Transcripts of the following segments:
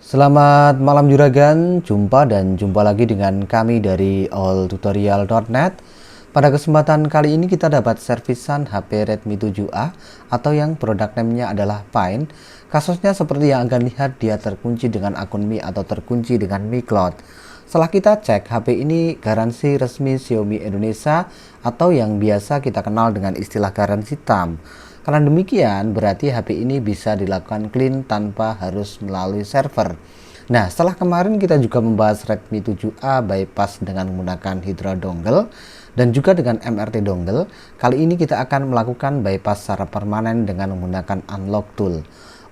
Selamat malam juragan, jumpa lagi dengan kami dari alltutorial.net. Pada kesempatan kali ini kita dapat servisan HP Redmi 7A atau yang produk name-nya adalah Pine. Kasusnya seperti yang akan lihat, dia terkunci dengan akun Mi atau terkunci dengan Mi Cloud. Setelah kita cek, HP ini garansi resmi Xiaomi Indonesia atau yang biasa kita kenal dengan istilah garansi TAM. Karena demikian, berarti HP ini bisa dilakukan clean tanpa harus melalui server. Nah, setelah kemarin kita juga membahas Redmi 7A bypass dengan menggunakan Hydra dongle dan juga dengan MRT dongle, kali ini kita akan melakukan bypass secara permanen dengan menggunakan unlock tool.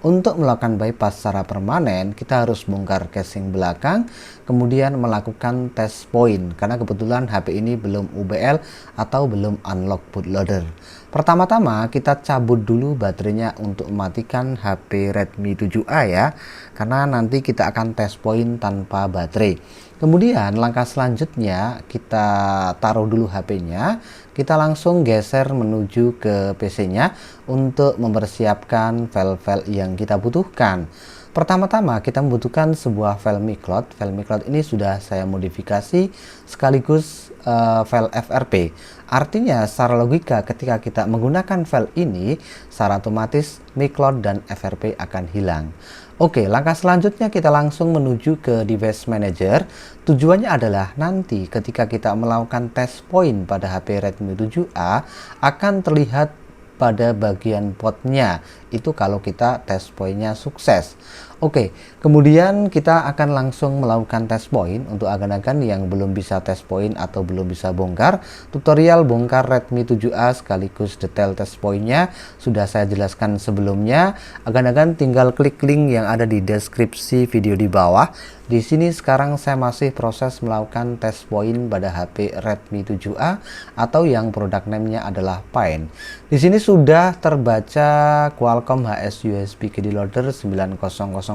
Untuk melakukan bypass secara permanen, kita harus bongkar casing belakang, kemudian melakukan test point, karena kebetulan HP ini belum UBL atau belum unlock bootloader. Pertama-tama kita cabut dulu baterainya untuk mematikan HP Redmi 7A ya, karena nanti kita akan test point tanpa baterai. Kemudian langkah selanjutnya kita taruh dulu HP-nya, kita langsung geser menuju ke PC-nya untuk mempersiapkan file-file yang kita butuhkan. Pertama-tama kita membutuhkan sebuah file Mi Cloud. File Mi Cloud ini sudah saya modifikasi sekaligus file FRP. Artinya secara logika ketika kita menggunakan file ini, secara otomatis Mi Cloud dan FRP akan hilang. Oke, langkah selanjutnya kita langsung menuju ke device manager. Tujuannya adalah nanti ketika kita melakukan test point pada HP Redmi 7A akan terlihat pada bagian potnya itu kalau kita test pointnya sukses. Oke, kemudian kita akan langsung melakukan test point. Untuk agan-agan yang belum bisa test point atau belum bisa bongkar, tutorial bongkar Redmi 7A sekaligus detail test pointnya sudah saya jelaskan sebelumnya. Agan-agan tinggal klik link yang ada di deskripsi video di bawah. Di sini sekarang saya masih proses melakukan test point pada HP Redmi 7A atau yang produk name-nya adalah Pine. Di sini sudah terbaca Qualcomm HS USB Key Loader 9008.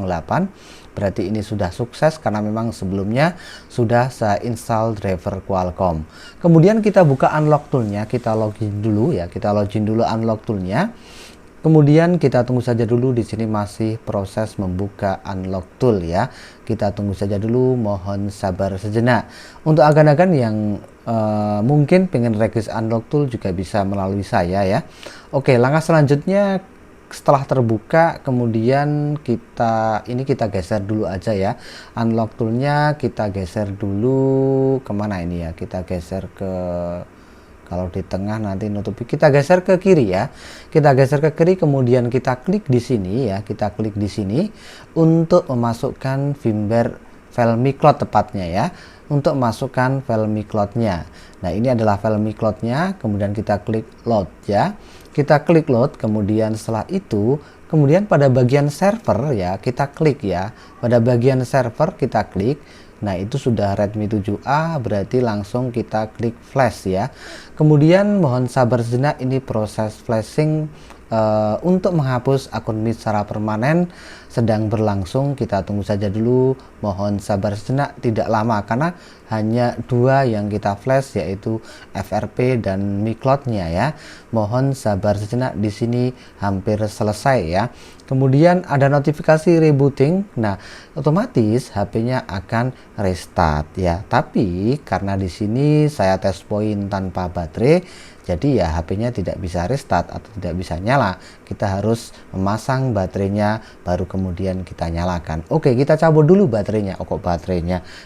Berarti ini sudah sukses karena memang sebelumnya sudah saya install driver Qualcomm. Kemudian kita buka unlock toolnya, kita login dulu ya, kita login dulu unlock toolnya. Kemudian kita tunggu saja dulu, di sini masih proses membuka unlock tool ya. Kita tunggu saja dulu, mohon sabar sejenak. Untuk agan-agan yang mungkin pengen request unlock tool juga bisa melalui saya ya. Oke, langkah selanjutnya setelah terbuka, kemudian kita geser dulu aja ya. Unlock toolnya kita geser dulu kemana ini ya? Kita geser ke, kalau di tengah nanti nutupi, kita geser ke kiri ya. Kita geser ke kiri, kemudian kita klik di sini ya. Kita klik di sini untuk memasukkan firmware file Mi Cloud tepatnya ya. Untuk masukkan file Mi Cloud-nya. Nah, ini adalah file Mi Cloud-nya, kemudian kita klik load ya. Kita klik load, kemudian setelah itu, kemudian pada bagian server ya, kita klik ya. Pada bagian server kita klik. Nah, itu sudah Redmi 7A, berarti langsung kita klik flash ya. Kemudian mohon sabar sejenak, ini proses flashing untuk menghapus akun Mi secara permanen sedang berlangsung. Kita tunggu saja dulu, mohon sabar sejenak, tidak lama karena hanya dua yang kita flash, yaitu FRP dan Mi Cloud-nya ya. Mohon sabar sejenak, di sini hampir selesai ya. Kemudian ada notifikasi rebooting. Nah, otomatis HP-nya akan restart ya. Tapi karena di sini saya test point tanpa baterai, jadi ya HP-nya tidak bisa restart atau tidak bisa nyala. Kita harus memasang baterainya baru kemudian kita nyalakan. Oke, kita cabut dulu baterainya.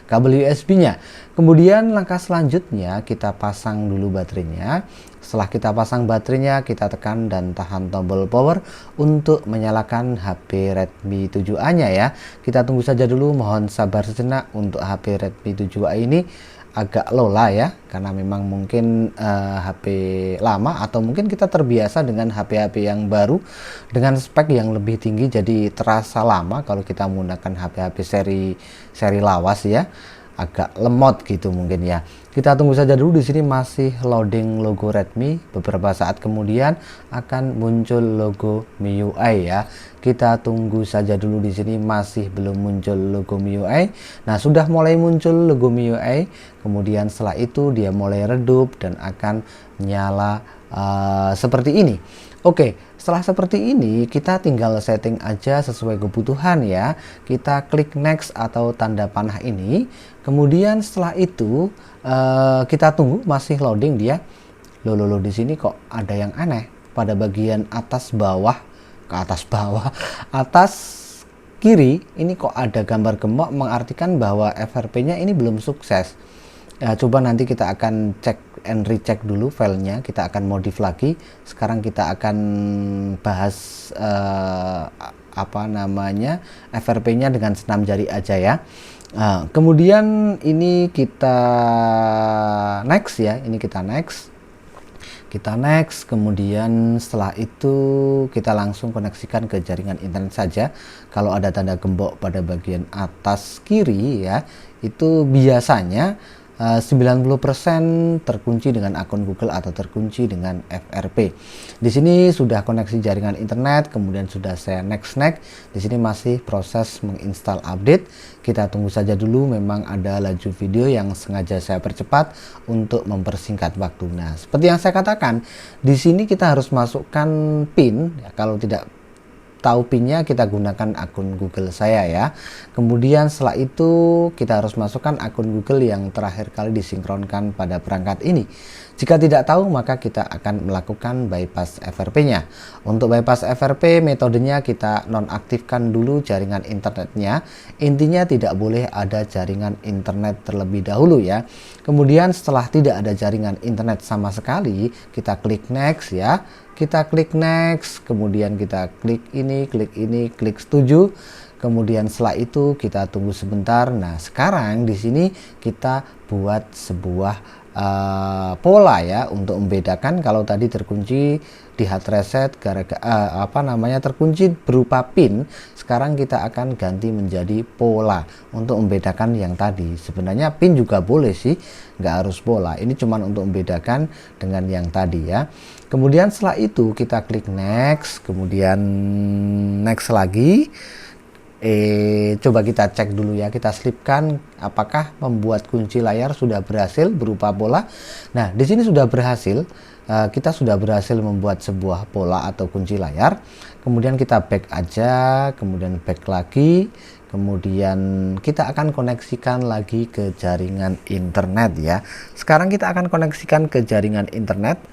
Kabel USB-nya. Kemudian langkah selanjutnya kita pasang dulu baterainya. Setelah kita pasang baterainya, kita tekan dan tahan tombol power untuk menyalakan HP Redmi 7A-nya ya. Kita tunggu saja dulu, mohon sabar sejenak. Untuk HP Redmi 7A ini agak low lah ya, karena memang mungkin HP lama atau mungkin kita terbiasa dengan HP-HP yang baru dengan spek yang lebih tinggi, jadi terasa lama kalau kita menggunakan HP-HP seri lawas ya. Agak lemot gitu mungkin ya. Kita tunggu saja dulu, di sini masih loading logo Redmi. Beberapa saat kemudian akan muncul logo MIUI ya. Kita tunggu saja dulu, di sini masih belum muncul logo MIUI. Nah, sudah mulai muncul logo MIUI. Kemudian setelah itu dia mulai redup dan akan nyala seperti ini. Oke, setelah seperti ini kita tinggal setting aja sesuai kebutuhan ya. Kita klik next atau tanda panah ini. Kemudian setelah itu kita tunggu masih loading dia. Loh, di sini kok ada yang aneh. Pada bagian atas bawah, atas kiri ini kok ada gambar gembok, mengartikan bahwa FRP-nya ini belum sukses. Ya, coba nanti kita akan cek and recheck dulu filenya, kita akan modif lagi. Sekarang kita akan bahas FRP-nya dengan senam jari aja ya. Kemudian ini kita next ya, kita next, kemudian setelah itu kita langsung koneksikan ke jaringan internet saja. Kalau ada tanda gembok pada bagian atas kiri ya, itu biasanya 90% terkunci dengan akun Google atau terkunci dengan FRP. Di sini sudah koneksi jaringan internet, kemudian sudah saya next. Di sini masih proses menginstal update. Kita tunggu saja dulu, memang ada laju video yang sengaja saya percepat untuk mempersingkat waktu. Nah, seperti yang saya katakan, di sini kita harus masukkan PIN. Ya, kalau tidak tahu pinnya kita gunakan akun Google saya ya. Kemudian setelah itu kita harus masukkan akun Google yang terakhir kali disinkronkan pada perangkat ini. Jika tidak tahu maka kita akan melakukan bypass FRP-nya. Untuk bypass FRP metodenya kita nonaktifkan dulu jaringan internetnya. Intinya tidak boleh ada jaringan internet terlebih dahulu ya. Kemudian setelah tidak ada jaringan internet sama sekali, kita klik next ya. Kita klik next, kemudian kita klik ini, klik setuju. Kemudian setelah itu kita tunggu sebentar. Nah, sekarang di sini kita buat sebuah pola ya untuk membedakan. Kalau tadi terkunci di hard reset terkunci berupa pin, sekarang kita akan ganti menjadi pola untuk membedakan yang tadi. Sebenarnya pin juga boleh sih, nggak harus pola. Ini cuma untuk membedakan dengan yang tadi ya. Kemudian setelah itu kita klik next, kemudian next lagi. Coba kita cek dulu ya, kita selipkan apakah membuat kunci layar sudah berhasil berupa pola. Nah, di sini sudah berhasil, kita sudah berhasil membuat sebuah pola atau kunci layar. Kemudian kita back aja, kemudian back lagi, kemudian kita akan koneksikan lagi ke jaringan internet ya. Sekarang kita akan koneksikan ke jaringan internet.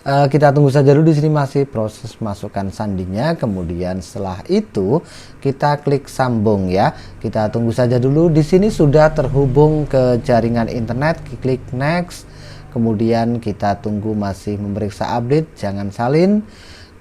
Kita tunggu saja dulu, di sini masih proses masukkan sandinya. Kemudian setelah itu kita klik sambung ya. Kita tunggu saja dulu, di sini sudah terhubung ke jaringan internet. Klik next. Kemudian kita tunggu masih memeriksa update, jangan salin.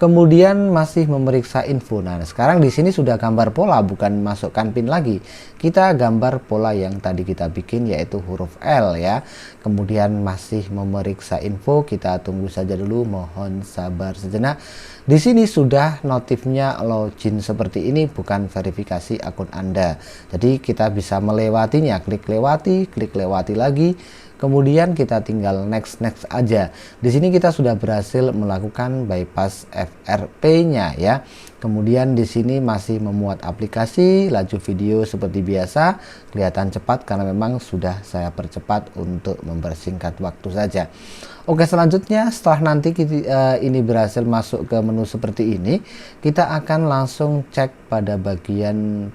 Kemudian masih memeriksa info. Nah, sekarang di sini sudah gambar pola, bukan masukkan pin lagi. Kita gambar pola yang tadi kita bikin, yaitu huruf L ya. Kemudian masih memeriksa info, kita tunggu saja dulu, mohon sabar sejenak. Di sini sudah notifnya login seperti ini, bukan verifikasi akun Anda. Jadi kita bisa melewatinya, klik lewati lagi. Kemudian kita tinggal next aja. Di sini kita sudah berhasil melakukan bypass FRP-nya ya. Kemudian di sini masih memuat aplikasi, laju video seperti biasa, kelihatan cepat karena memang sudah saya percepat untuk mempersingkat waktu saja. Oke, selanjutnya setelah nanti ini berhasil masuk ke menu seperti ini, kita akan langsung cek pada bagian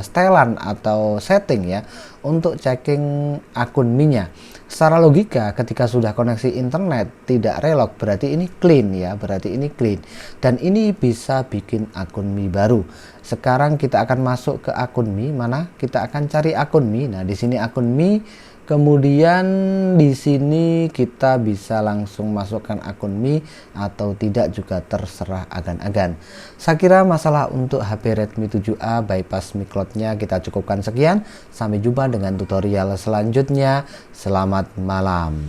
setelan atau setting ya, untuk checking akun Mi-nya. Secara logika ketika sudah koneksi internet tidak relog, berarti ini clean ya, dan ini bisa bikin akun Mi baru. Sekarang kita akan masuk ke akun Mi, mana kita akan cari akun Mi. Nah, di sini akun Mi. Kemudian di sini kita bisa langsung masukkan akun Mi atau tidak juga terserah agan-agan. Saya kira masalah untuk HP Redmi 7A bypass Mi Cloud-nya kita cukupkan sekian. Sampai jumpa dengan tutorial selanjutnya. Selamat malam.